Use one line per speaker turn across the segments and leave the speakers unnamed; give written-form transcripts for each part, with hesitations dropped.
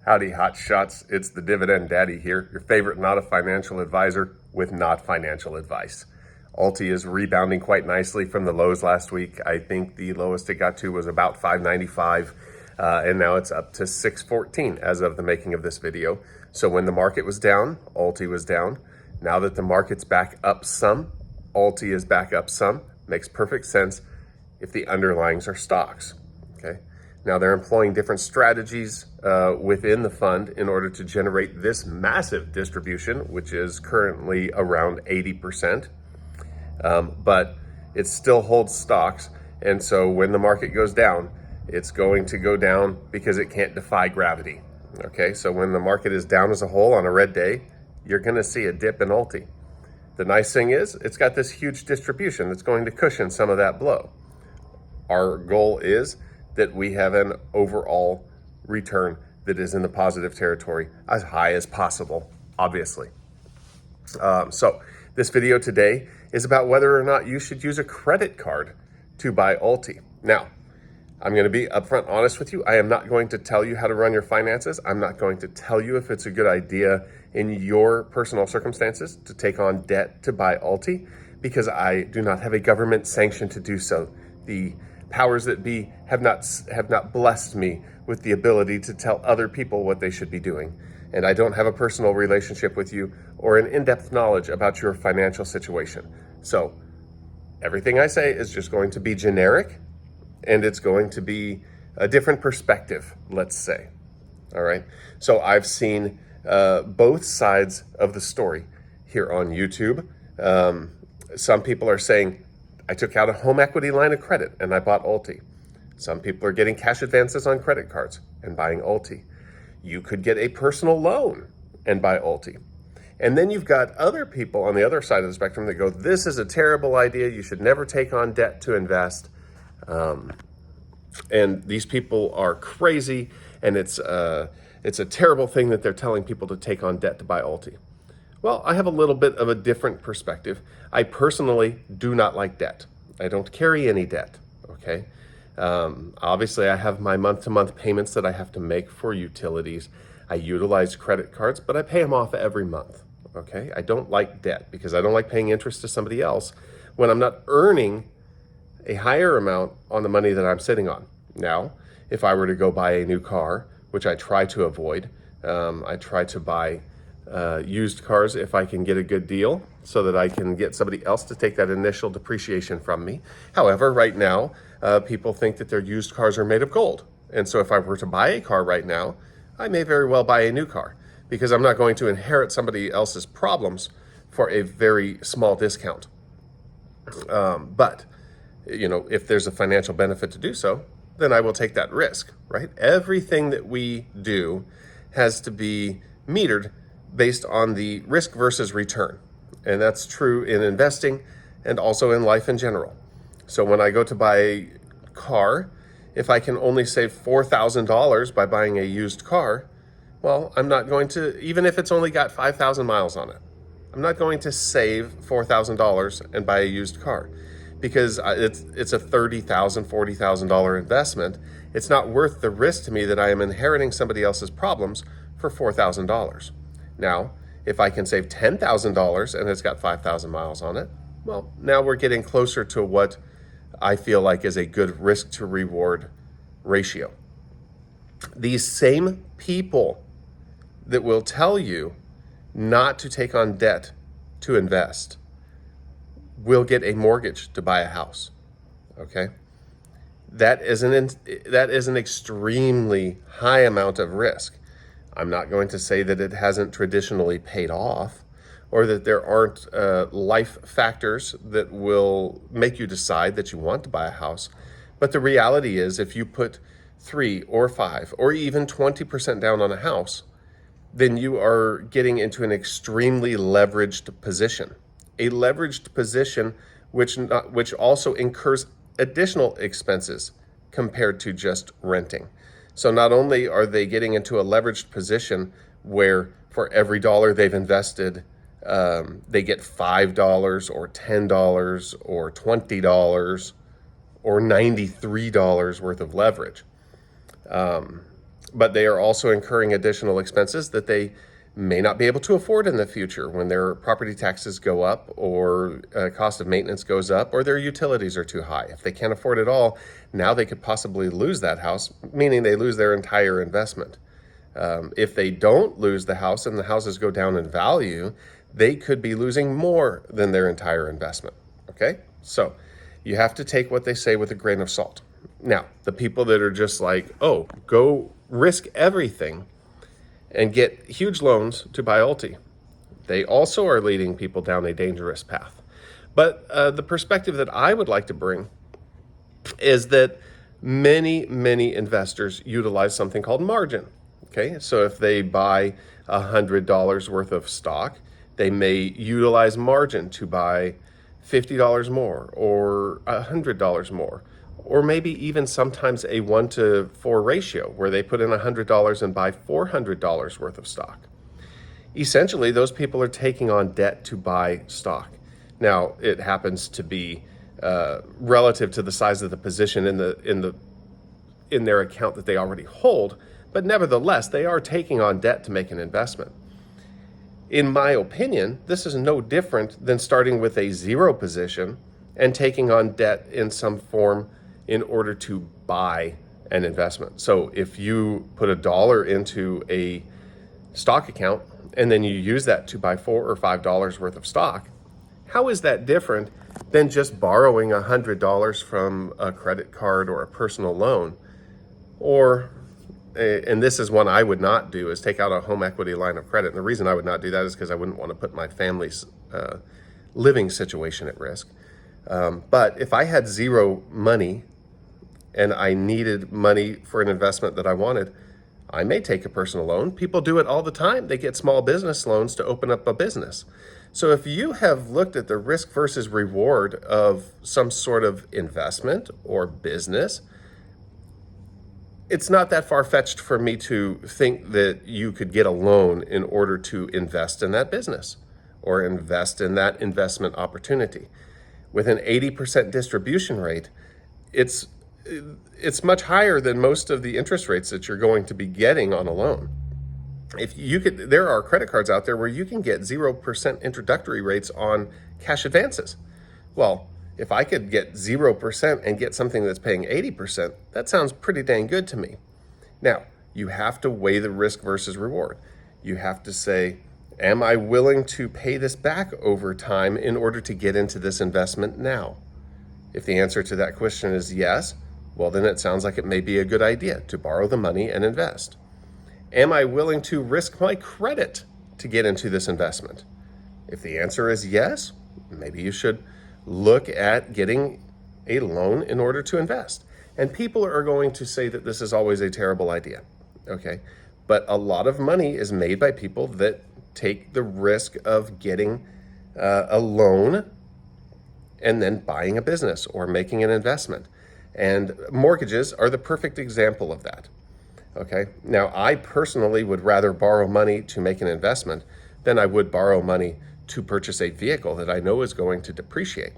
Howdy, hot shots. It's the Dividend Daddy here, your favorite not a financial advisor with not financial advice. Alti is rebounding quite nicely from the lows last week. I think the lowest it got to was about 595, and now it's up to 614 as of the making of this video. So when the market was down, Alti was down. Now that the market's back up some, Alti is back up some. Makes perfect sense if the underlyings are stocks, okay? Now they're employing different strategies within the fund in order to generate this massive distribution, which is currently around 80%, but it still holds stocks. And so when the market goes down, it's going to go down because it can't defy gravity, okay? So when the market is down as a whole on a red day, you're gonna see a dip in Alti. The nice thing is it's got this huge distribution that's going to cushion some of that blow. Our goal is that we have an overall return that is in the positive territory as high as possible, obviously. So this video today is about whether or not you should use a credit card to buy Alti. Now, I'm gonna be upfront honest with you. I am not going to tell you how to run your finances. I'm not going to tell you if it's a good idea in your personal circumstances to take on debt to buy Alti, because I do not have a government sanction to do so. The powers that be have not blessed me with the ability to tell other people what they should be doing. And I don't have a personal relationship with you or an in-depth knowledge about your financial situation. So everything I say is just going to be generic, and it's going to be a different perspective, let's say. All right. So I've seen both sides of the story here on YouTube. Some people are saying, I took out a home equity line of credit and I bought Alti. Some people are getting cash advances on credit cards and buying Alti. You could get a personal loan and buy Alti. And then you've got other people on the other side of the spectrum that go, this is a terrible idea. You should never take on debt to invest. And these people are crazy, and it's a terrible thing that they're telling people to take on debt to buy Alti. Well, I have a little bit of a different perspective. I personally do not like debt. I don't carry any debt, okay? Obviously, I have my month-to-month payments that I have to make for utilities. I utilize credit cards, but I pay them off every month, okay? I don't like debt because I don't like paying interest to somebody else when I'm not earning a higher amount on the money that I'm sitting on. Now, if I were to go buy a new car, which I try to avoid, I try to buy used cars if I can get a good deal so that I can get somebody else to take that initial depreciation from me. However, right now, people think that their used cars are made of gold. And so if I were to buy a car right now, I may very well buy a new car because I'm not going to inherit somebody else's problems for a very small discount. But, you know, if there's a financial benefit to do so, then I will take that risk, right? Everything that we do has to be metered based on the risk versus return. And that's true in investing and also in life in general. So when I go to buy a car, if I can only save $4,000 by buying a used car, well, I'm not going to, even if it's only got 5,000 miles on it, I'm not going to save $4,000 and buy a used car because it's a $30,000, $40,000 investment. It's not worth the risk to me that I am inheriting somebody else's problems for $4,000. Now, if I can save $10,000 and it's got 5,000 miles on it, well, now we're getting closer to what I feel like is a good risk to reward ratio. These same people that will tell you not to take on debt to invest will get a mortgage to buy a house, okay? That is an extremely high amount of risk. I'm not going to say that it hasn't traditionally paid off or that there aren't life factors that will make you decide that you want to buy a house. But the reality is if you put 3 or 5 or even 20% down on a house, then you are getting into an extremely leveraged position. A leveraged position which also incurs additional expenses compared to just renting. So not only are they getting into a leveraged position where for every dollar they've invested, they get $5 or $10 or $20 or $93 worth of leverage. but they are also incurring additional expenses that they may not be able to afford in the future when their property taxes go up, or cost of maintenance goes up, or their utilities are too high. If they can't afford it all, now they could possibly lose that house, meaning they lose their entire investment. If they don't lose the house and the houses go down in value, they could be losing more than their entire investment. Okay? So you have to take what they say with a grain of salt. Now, the people that are just like, oh, go risk everything and get huge loans to buy Alti, they also are leading people down a dangerous path. But the perspective that I would like to bring is that many investors utilize something called margin. Okay, so if they buy $100 worth of stock, they may utilize margin to buy $50 more or $100 more, or maybe even sometimes a 1-to-4 ratio where they put in $100 and buy $400 worth of stock. Essentially, those people are taking on debt to buy stock. Now, it happens to be relative to the size of the position in their account that they already hold, but nevertheless, they are taking on debt to make an investment. In my opinion, this is no different than starting with a zero position and taking on debt in some form in order to buy an investment. So if you put $1 into a stock account and then you use that to buy $4 or $5 worth of stock, how is that different than just borrowing $100 from a credit card or a personal loan? Or, and this is one I would not do, is take out a home equity line of credit. And the reason I would not do that is because I wouldn't want to put my family's living situation at risk. But if I had zero money and I needed money for an investment that I wanted, I may take a personal loan. People do it all the time. They get small business loans to open up a business. So if you have looked at the risk versus reward of some sort of investment or business, it's not that far-fetched for me to think that you could get a loan in order to invest in that business or invest in that investment opportunity. With an 80% distribution rate, it's much higher than most of the interest rates that you're going to be getting on a loan. There are credit cards out there where you can get 0% introductory rates on cash advances. Well, if I could get 0% and get something that's paying 80%, that sounds pretty dang good to me. Now, you have to weigh the risk versus reward. You have to say, am I willing to pay this back over time in order to get into this investment now? If the answer to that question is yes, well, then it sounds like it may be a good idea to borrow the money and invest. Am I willing to risk my credit to get into this investment? If the answer is yes, maybe you should look at getting a loan in order to invest. And people are going to say that this is always a terrible idea, okay? But a lot of money is made by people that take the risk of getting a loan and then buying a business or making an investment. And mortgages are the perfect example of that. Okay. Now, I personally would rather borrow money to make an investment than I would borrow money to purchase a vehicle that I know is going to depreciate.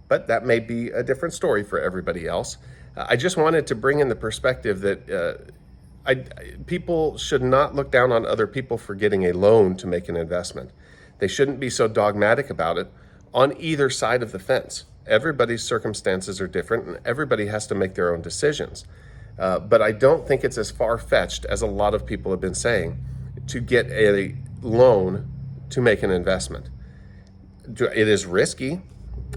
But that may be a different story for everybody else. I just wanted to bring in the perspective that people should not look down on other people for getting a loan to make an investment. They shouldn't be so dogmatic about it on either side of the fence. Everybody's circumstances are different and everybody has to make their own decisions. But I don't think it's as far-fetched as a lot of people have been saying to get a loan to make an investment. It is risky.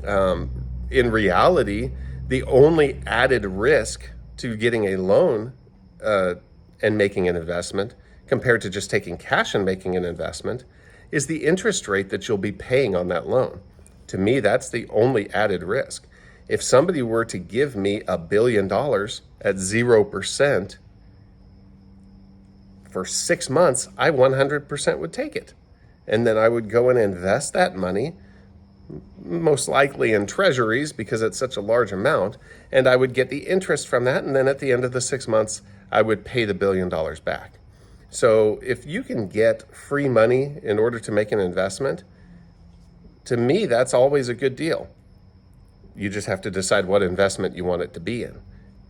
In reality, the only added risk to getting a loan and making an investment compared to just taking cash and making an investment is the interest rate that you'll be paying on that loan. To me, that's the only added risk. If somebody were to give me $1 billion at 0% for 6 months, I 100% would take it. And then I would go and invest that money, most likely in treasuries because it's such a large amount, and I would get the interest from that. And then at the end of the 6 months, I would pay the $1 billion back. So if you can get free money in order to make an investment, to me, that's always a good deal. You just have to decide what investment you want it to be in.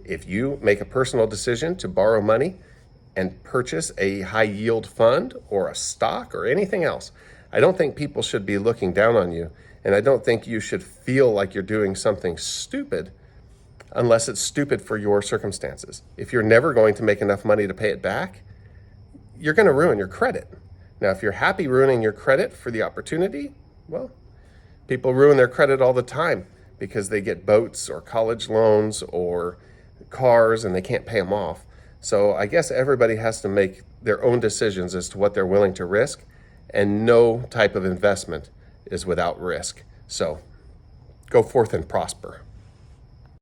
If you make a personal decision to borrow money, and purchase a high yield fund or a stock or anything else. I don't think people should be looking down on you, and I don't think you should feel like you're doing something stupid unless it's stupid for your circumstances. If you're never going to make enough money to pay it back, you're going to ruin your credit. Now, if you're happy ruining your credit for the opportunity, well, people ruin their credit all the time because they get boats or college loans or cars and they can't pay them off. So I guess everybody has to make their own decisions as to what they're willing to risk, and no type of investment is without risk. So go forth and prosper.